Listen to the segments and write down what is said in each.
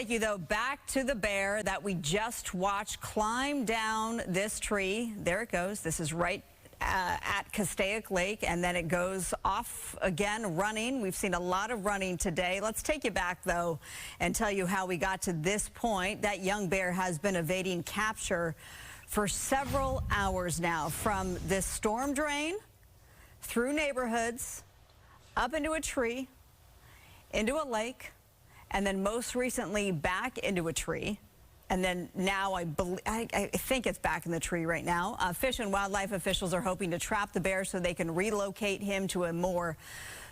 Take you, though, back to the bear that we just watched climb down this tree. There it goes. This is right at Castaic Lake, and then it goes off again running. We've seen a lot of running today. Let's take you back, though, and tell you how we got to this point. That young bear has been evading capture for several hours now, from this storm drain, through neighborhoods, up into a tree, into a lake, and then most recently back into a tree. And then now I think it's back in the tree right now. Fish and wildlife officials are hoping to trap the bear so they can relocate him to a more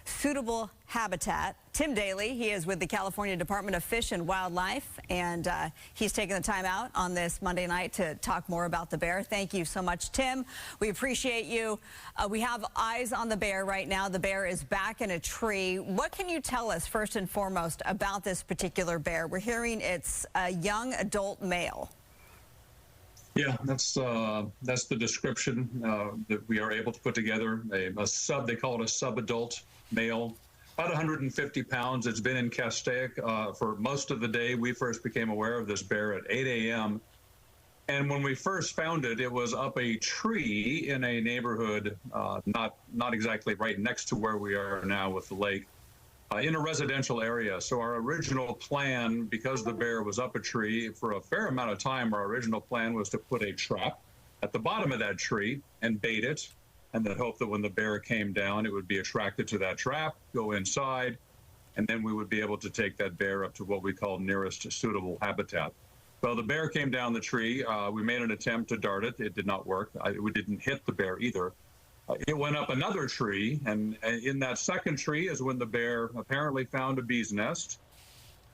suitable habitat. Tim Daly, he is with the California Department of Fish and Wildlife, and he's taking the time out on this Monday night to talk more about the bear. Thank you so much, Tim. We appreciate you. We have eyes on the bear right now. The bear is back in a tree. What can you tell us first and foremost about this particular bear? We're hearing it's a young adult male. Yeah, that's the description that we are able to put together. They call it a sub-adult male, about 150 pounds. It's been in Castaic for most of the day. We first became aware of this bear at 8 a.m. And when we first found it, it was up a tree in a neighborhood, not exactly right next to where we are now with the lake, in a residential area. So our original plan, because the bear was up a tree for a fair amount of time, our original plan was to put a trap at the bottom of that tree and bait it, and then hope that when the bear came down, it would be attracted to that trap, go inside, and then we would be able to take that bear up to what we call nearest suitable habitat. Well, the bear came down the tree. We made an attempt to dart it. It did not work. We didn't hit the bear either. It went up another tree, and in that second tree is when the bear apparently found a bee's nest,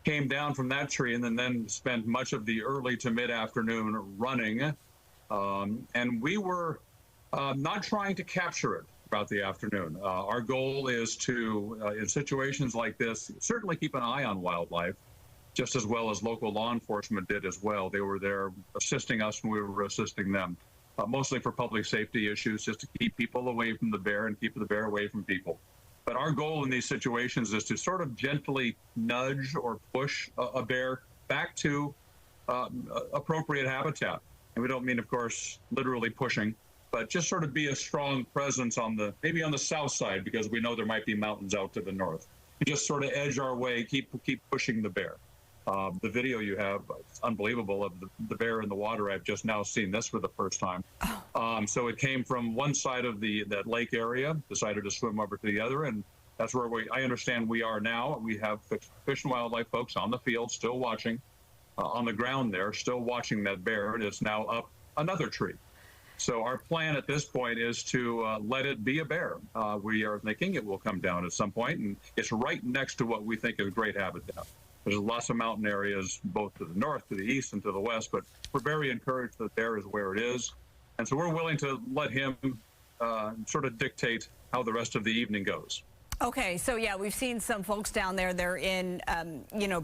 came down from that tree, and then spent much of the early to mid-afternoon running. And we were not trying to capture it throughout the afternoon. Our goal is to, in situations like this, certainly keep an eye on wildlife, just as well as local law enforcement did as well. They were there assisting us when we were assisting them. Mostly for public safety issues, just to keep people away from the bear and keep the bear away from people. But our goal in these situations is to sort of gently nudge or push a bear back to appropriate habitat. And we don't mean, of course, literally pushing, but just sort of be a strong presence on maybe on the south side, because we know there might be mountains out to the north. We just sort of edge our way, keep pushing the bear. The video you have, it's unbelievable, of the bear in the water. I've just now seen this for the first time. So it came from one side of that lake area, decided to swim over to the other, and that's where I understand we are now. We have Fish and Wildlife folks on the field still watching, on the ground there, still watching that bear. It's now up another tree. So our plan at this point is to let it be a bear. We are thinking it will come down at some point, and it's right next to what we think is great habitat. There's lots of mountain areas, both to the north, to the east, and to the west, but we're very encouraged that there is where it is. And so we're willing to let him sort of dictate how the rest of the evening goes. Okay, so yeah, we've seen some folks down there. They're in,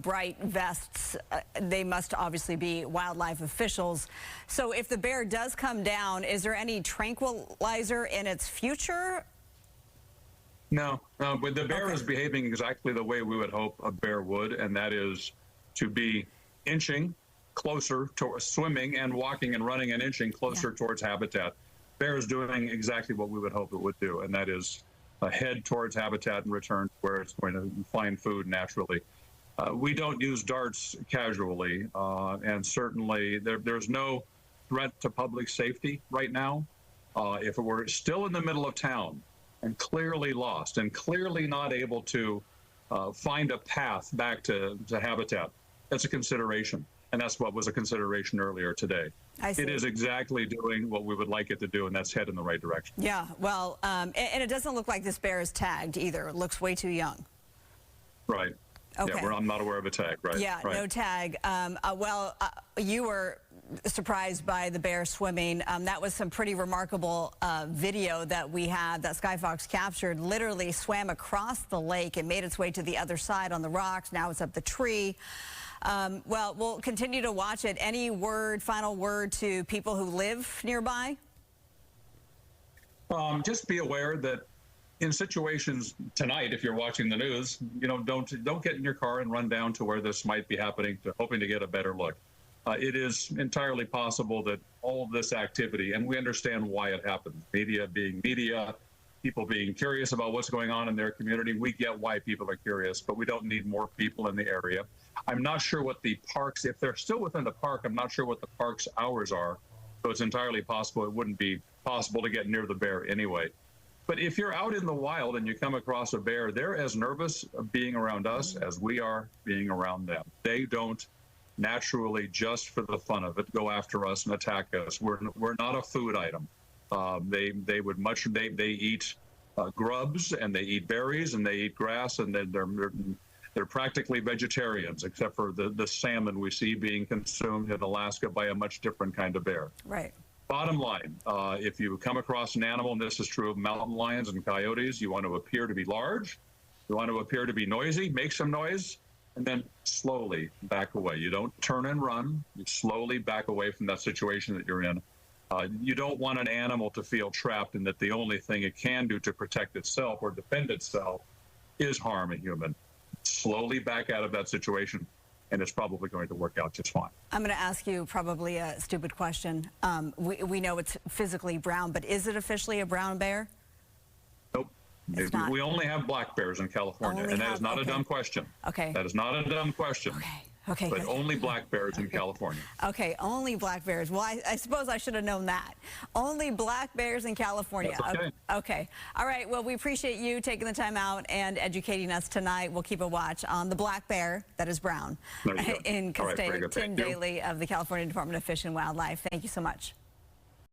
bright vests. They must obviously be wildlife officials. So if the bear does come down, is there any tranquilizer in its future? No, but the bear is behaving exactly the way we would hope a bear would, and that is to be inching closer to swimming and walking and running and inching closer towards habitat. Bear is doing exactly what we would hope it would do, and that is head towards habitat and return where it's going to find food naturally. We don't use darts casually, and certainly there's no threat to public safety right now. If it were still in the middle of town, and clearly lost and clearly not able to find a path back to habitat, that's a consideration. And that's what was a consideration earlier today. I see. It is exactly doing what we would like it to do, and that's head in the right direction. Yeah, well, and it doesn't look like this bear is tagged either. It looks way too young. Right. Okay. Yeah, I'm not aware of a tag, right? Yeah, right. No tag. You were surprised by the bear swimming. That was some pretty remarkable video that we had that Skyfox captured. Literally swam across the lake and made its way to the other side on the rocks. Now it's up the tree. Well, we'll continue to watch it. Any final word to people who live nearby? Just be aware that in situations tonight, if you're watching the news, don't get in your car and run down to where this might be happening, hoping to get a better look. It is entirely possible that all of this activity, and we understand why it happens, media being media, people being curious about what's going on in their community. We get why people are curious, but we don't need more people in the area. I'm not sure what the parks, if they're still within the park, I'm not sure what the park's hours are. So it's entirely possible it wouldn't be possible to get near the bear anyway. But if you're out in the wild and you come across a bear, they're as nervous of being around us as we are being around them. They don't naturally, just for the fun of it, go after us and attack us. We're not a food item. They eat grubs, and they eat berries, and they eat grass, and they're practically vegetarians, except for the salmon we see being consumed in Alaska by a much different kind of bear. Right. Bottom line, if you come across an animal, and this is true of mountain lions and coyotes, you want to appear to be large, you want to appear to be noisy, make some noise, and then slowly back away. You don't turn and run. You slowly back away from that situation that you're in. You don't want an animal to feel trapped and that the only thing it can do to protect itself or defend itself is harm a human. Slowly back out of that situation, and it's probably going to work out just fine. I'm going to ask you probably a stupid question. We know it's physically brown, but is it officially a brown bear? Nope. We only have black bears in California, and that is not a dumb question. Okay. That is not a dumb question. Okay. Okay. But only black bears in California. Okay, only black bears. Well, I suppose I should have known that. Only black bears in California. That's okay. Okay. All right. Well, we appreciate you taking the time out and educating us tonight. We'll keep a watch on the black bear that is brown in Castaic. Right, Tim Daly of the California Department of Fish and Wildlife. Thank you so much.